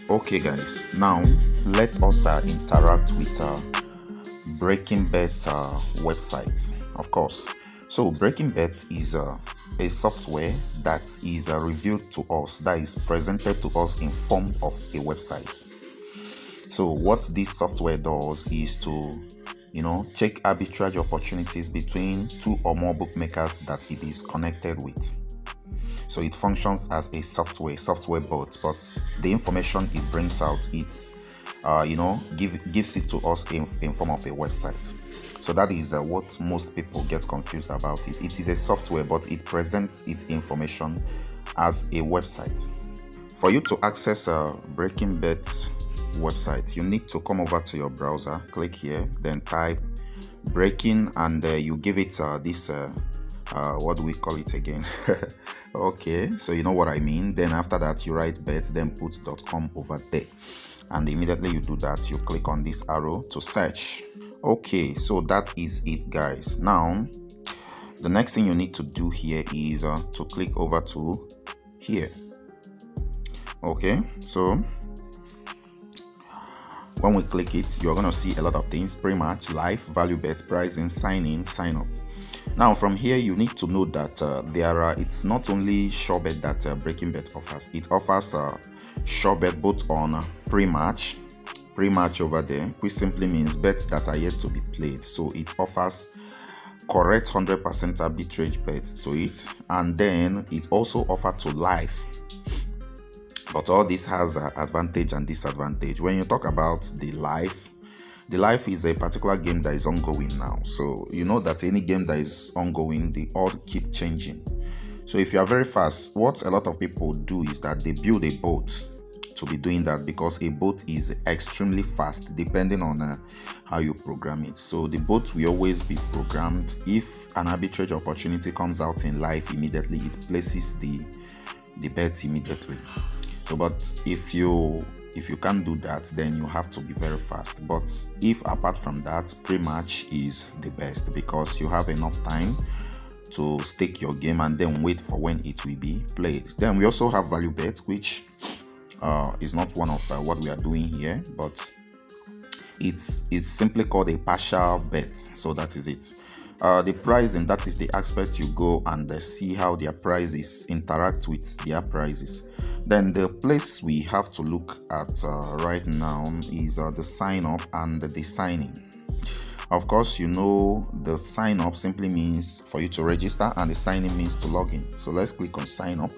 Okay guys, now let us interact with Breakingbet website, of course. So Breakingbet is a software that is revealed to us, that is presented to us in form of a website. So what this software does is to check arbitrage opportunities between two or more bookmakers that it is connected with. So it functions as a software bot, but the information it brings out, it's gives it to us in form of a website. So that is what most people get confused about it. It is a software, but it presents its information as a website. For you to access a Breakingbet website, you need to come over to your browser, click here, then type Breaking, and you give it this what do we call it again? Okay, so you know what I mean. Then after that you write bet, then put .com over there, and immediately you do that, you click on this arrow to search. Okay, so that is it guys. Now the next thing you need to do here is to click over to here. Okay, so when we click it, you're gonna see a lot of things: pre-match, live, value bet, pricing, sign in, sign up. Now from here you need to know that it's not only sure bet that Breakingbet offers. It offers sure bet both on pre-match over there, which simply means bets that are yet to be played. So it offers correct 100% arbitrage bets to it, and then it also offers to live. But all this has advantage and disadvantage. When you talk about the live is a particular game that is ongoing now. So you know that any game that is ongoing, the odds keep changing. So if you are very fast, what a lot of people do is that they build a bot to be doing that, because a bot is extremely fast depending on how you program it. So the bot will always be programmed. If an arbitrage opportunity comes out in live, immediately it places the bet immediately. So but if you can't do that, then you have to be very fast. But if apart from that, pre-match is the best, because you have enough time to stake your game and then wait for when it will be played. Then we also have value bet, which is not one of what we are doing here, but it's simply called a partial bet. So that is it. The pricing, that is the aspect you go and see how their prices interact with their prices. Then the place we have to look at right now is the sign up and the sign in. Of course, you know the sign up simply means for you to register, and the sign in means to log in. So let's click on sign up.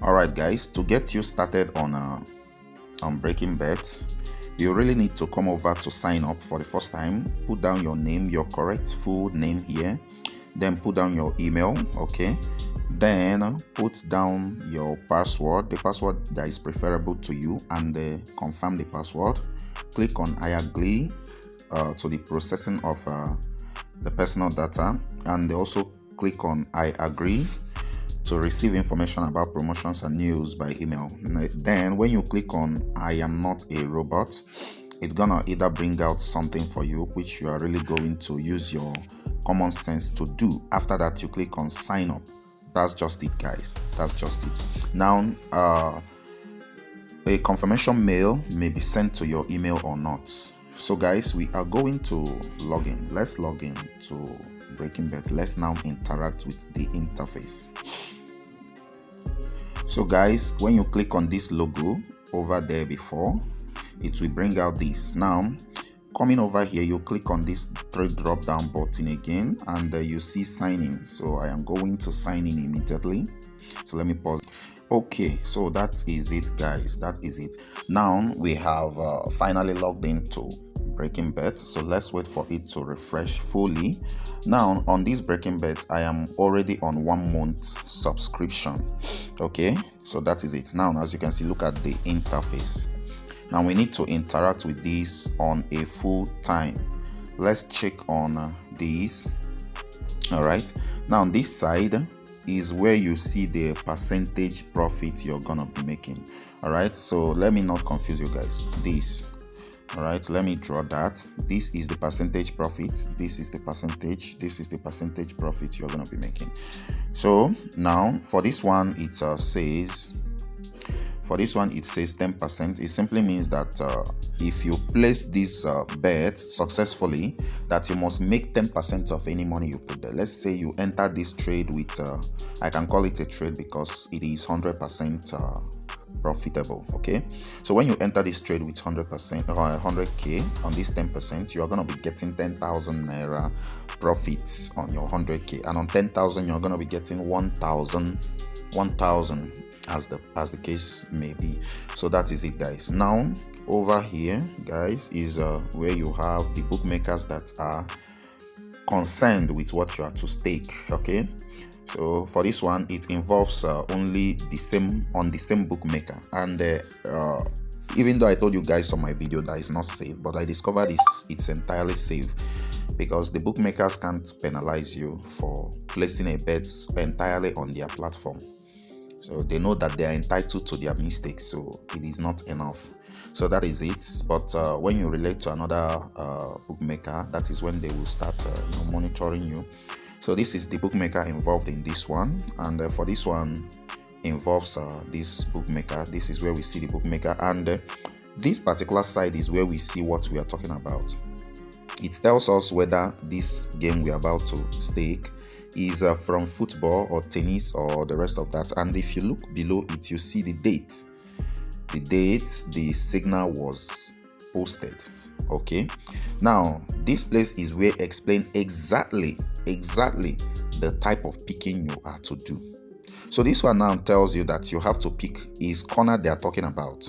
Alright guys, to get you started on Breakingbet, you really need to come over to sign up for the first time. Put down your name, your correct full name here, then put down your email. Okay, then put down your password, the password that is preferable to you, and confirm the password. Click on I agree to the processing of the personal data, and also click on I agree to receive information about promotions and news by email. Then when you click on I am not a robot, it's gonna either bring out something for you which you are really going to use your common sense to do. After that, you click on sign up. That's just it guys, that's just it. Now a confirmation mail may be sent to your email or not. So guys, we are going to log in. Let's log in to Breakingbet. Let's now interact with the interface. So guys, when you click on this logo over there before, it will bring out this. Now coming over here, you click on this three drop down button again, and you see sign in. So I am going to sign in immediately. So let me pause. Okay, so that is it guys, that is it. Now we have finally logged into Breakingbet. So let's wait for it to refresh fully. Now on this Breakingbet, I am already on 1 month subscription. Okay, so that is it. Now as you can see, look at the interface. Now we need to interact with this on a full time. Let's check on these. All right, now on this side is where you see the percentage profit you're gonna be making. All right, so let me not confuse you guys. This, all right, let me draw that. This is the percentage profit, this is the percentage, this is the percentage profit you're gonna be making. So now for this one, it says For this one, it says 10%. It simply means that if you place this bet successfully, that you must make 10% of any money you put there. Let's say you enter this trade with, I can call it a trade because it is 100% profitable. Okay, so when you enter this trade with 100% or 100k on this 10%, you are going to be getting 10,000 naira profits on your 100k, and on 10,000 you're going to be getting 1,000 as the case may be. So that is it, guys. Now over here, guys, is where you have the bookmakers that are concerned with what you are to stake. Okay, so for this one, it involves only the same bookmaker, and even though I told you guys on my video that it's not safe, but I discovered it's entirely safe, because the bookmakers can't penalize you for placing a bet entirely on their platform. So they know that they are entitled to their mistakes, so it is not enough. So that is it. But when you relate to another bookmaker, that is when they will start monitoring you. So this is the bookmaker involved in this one, and for this one involves this bookmaker. This is where we see the bookmaker, and this particular side is where we see what we are talking about. It tells us whether this game we are about to stake is from football or tennis or the rest of that. And if you look below it, you see the date the signal was posted. Okay, now this place is where explain exactly the type of picking you are to do. So this one now tells you that you have to pick is corner they are talking about.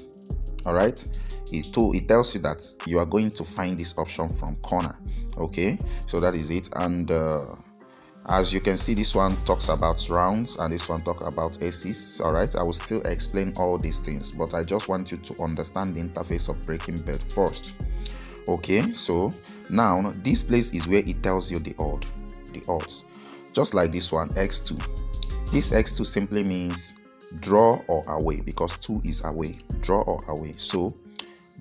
All right, it tells you that you are going to find this option from corner. Okay, so that is it. And as you can see, this one talks about rounds and this one talks about aces. All right, I will still explain all these things, but I just want you to understand the interface of Breakingbet first. Okay, so now this place is where it tells you the odds, just like this one, x2. This x2 simply means draw or away, because 2 is away, draw or away. So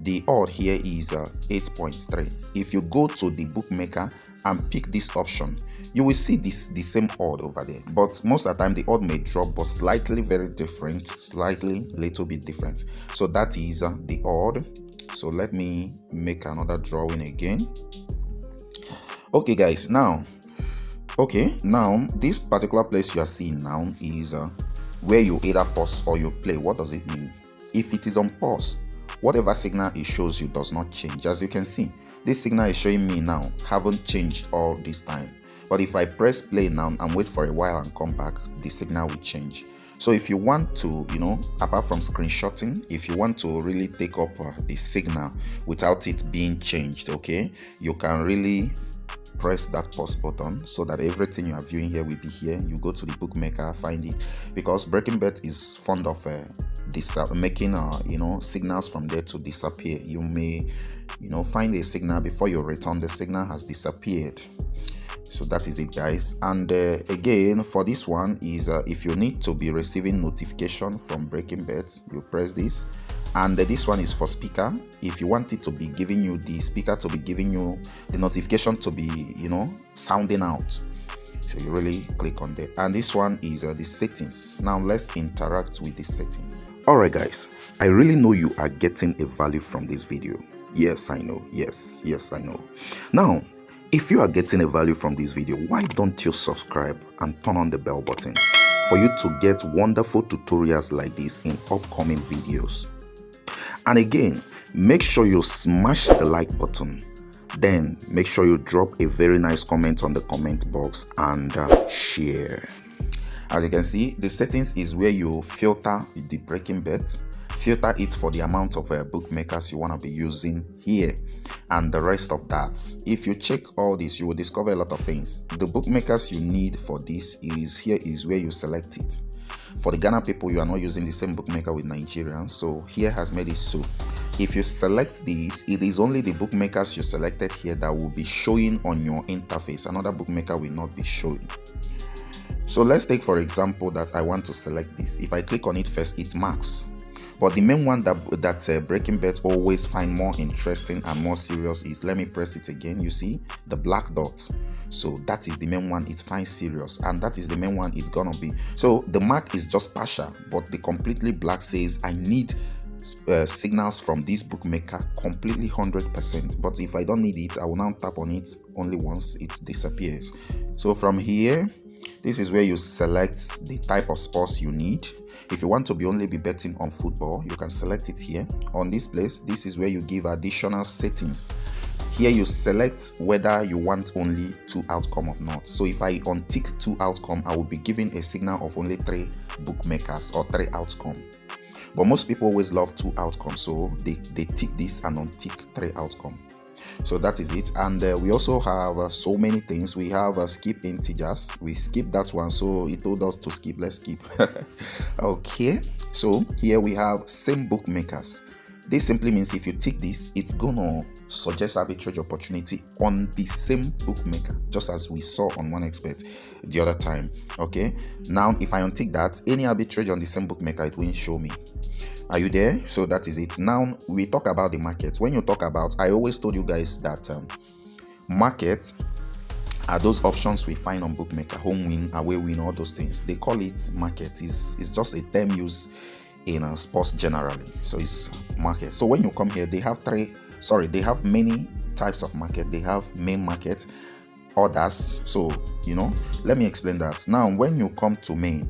the odd here is 8.3. If you go to the bookmaker and pick this option, you will see the same odd over there, but most of the time the odd may drop, but slightly very different, slightly little bit different. So that is the odd. So let me make another drawing again. Okay, guys, now this particular place you are seeing now is where you either pause or you play. What does it mean? If it is on pause, whatever signal it shows you does not change. As you can see, this signal is showing me now haven't changed all this time, but if I press play now and wait for a while and come back, the signal will change. So if you want to, apart from screenshotting, if you want to really take up the signal without it being changed, okay, you can really press that pause button so that everything you are viewing here will be here. You go to the bookmaker, find it, because Breakingbet is fond of making signals from there to disappear. You may find a signal before you return, the signal has disappeared. So that is it, guys. And again, for this one is if you need to be receiving notification from Breakingbet, you press this. And this one is for speaker. If you want it to be giving you the speaker to be giving you the notification to be sounding out, so you really click on there. And this one is the settings. Now let's interact with the settings. All right, guys, I really know you are getting a value from this video. Yes, I know. Yes, I know. Now, if you are getting a value from this video, why don't you subscribe and turn on the bell button for you to get wonderful tutorials like this in upcoming videos? And again, make sure you smash the like button. Then make sure you drop a very nice comment on the comment box and share. As you can see, the settings is where you filter the Breakingbet, filter it for the amount of bookmakers you want to be using here, and the rest of that. If you check all this, you will discover a lot of things. The bookmakers you need for this is here, is where you select it. For the Ghana people, you are not using the same bookmaker with Nigerians, so here has made it so. If you select these, it is only the bookmakers you selected here that will be showing on your interface. Another bookmaker will not be showing. So let's take for example that I want to select this. If I click on it first, it marks. But the main one that Breakingbet always find more interesting and more serious is, let me press it again, you see the black dot. So that is the main one it finds serious, and that is the main one it's gonna be. So the mark is just partial, but the completely black says I need signals from this bookmaker completely 100%. But if I don't need it, I will now tap on it only once it disappears. So from here, this is where you select the type of sports you need. If you want to only be betting on football, you can select it here. On this place, this is where you give additional settings. Here you select whether you want only 2 outcome or not. So if I untick 2 outcome, I will be giving a signal of only 3 bookmakers or 3 outcome. But most people always love 2 outcomes, so they tick this and untick 3 outcome. So that is it. And we also have so many things. We have skip integers. We skip that one, so it told us to skip. Let's skip. Okay, so here we have same bookmakers. This simply means if you tick this, it's gonna suggest arbitrage opportunity on the same bookmaker, just as we saw on 1xBet the other time. Okay, now if I untick that, any arbitrage on the same bookmaker, it won't show me. Are you there? So that is it. Now we talk about the market. When you talk about, I always told you guys that market are those options we find on bookmaker, home win, away win, all those things. They call it market. It's just a term used in sports generally. So it's market. So when you come here, they have many types of market. They have main market, others. So let me explain that. Now when you come to main,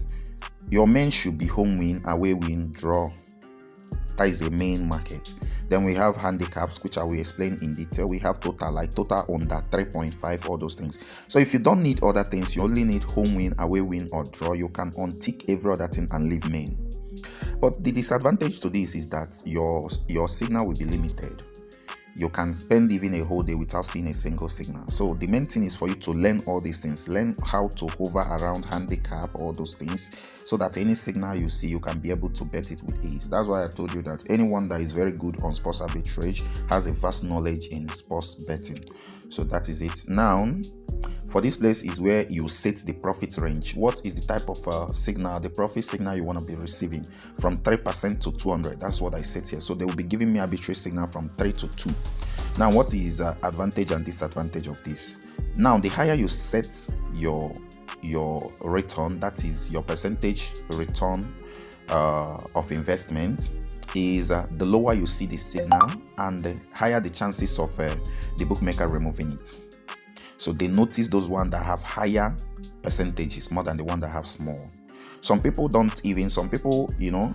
your main should be home win, away win, draw. That is a main market. Then we have handicaps, which I will explain in detail. We have total, like total on that 3.5, all those things. So if you don't need other things, you only need home win, away win, or draw, you can untick every other thing and leave main. But the disadvantage to this is that your signal will be limited. You can spend even a whole day without seeing a single signal. So the main thing is for you to learn all these things, learn how to hover around handicap, all those things, so that any signal you see, you can be able to bet it with ease. That's why I told you that anyone that is very good on sports arbitrage has a vast knowledge in sports betting. So that is it. Now, for this place is where you set the profit range. What is the type of signal, the profit signal you want to be receiving? From 3% to 200. That's what I set here. So they will be giving me arbitrage signal from 3 to 2. Now, what is advantage and disadvantage of this? Now, the higher you set your return, that is your percentage return of investment, is the lower you see the signal and the higher the chances of the bookmaker removing it. So they notice those ones that have higher percentages more than the one that have small. Some people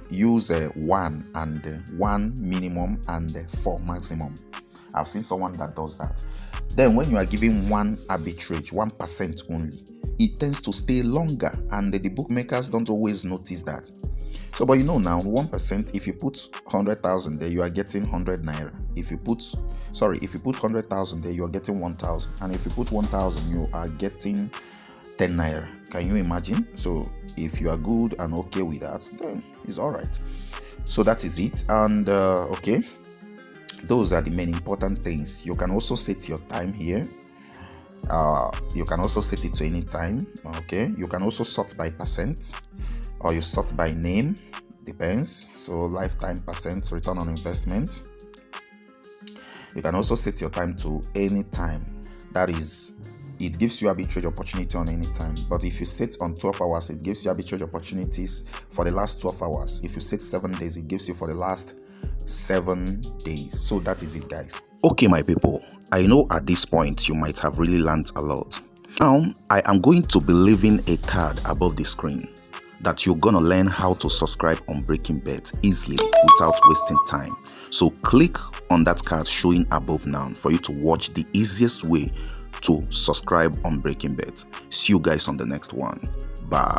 use 1 and 1 minimum and 4 maximum. I've seen someone that does that. Then when you are giving 1 arbitrage, 1% only, it tends to stay longer, and the bookmakers don't always notice that. So, but now 1%, if you put 100,000 there, you are getting 100 naira. If you put 100,000 there, you are getting 1,000. And if you put 1,000, you are getting 10 naira. Can you imagine? So if you are good and okay with that, then it's all right. So that is it. And okay, those are the main important things. You can also set your time here. You can also set it to any time. Okay, you can also sort by percent, or you sort by name, depends. So lifetime percent, return on investment. You can also set your time to any time. That is, it gives you arbitrage opportunity on any time. But if you set on 12 hours, it gives you arbitrage opportunities for the last 12 hours. If you set 7 days, it gives you for the last 7 days. So that is it, guys. Okay, my people, I know at this point you might have really learned a lot. Now, I am going to be leaving a card above the screen that you're gonna learn how to subscribe on Breakingbet easily without wasting time. So click on that card showing above now for you to watch the easiest way to subscribe on Breakingbet. See you guys on the next one. Bye.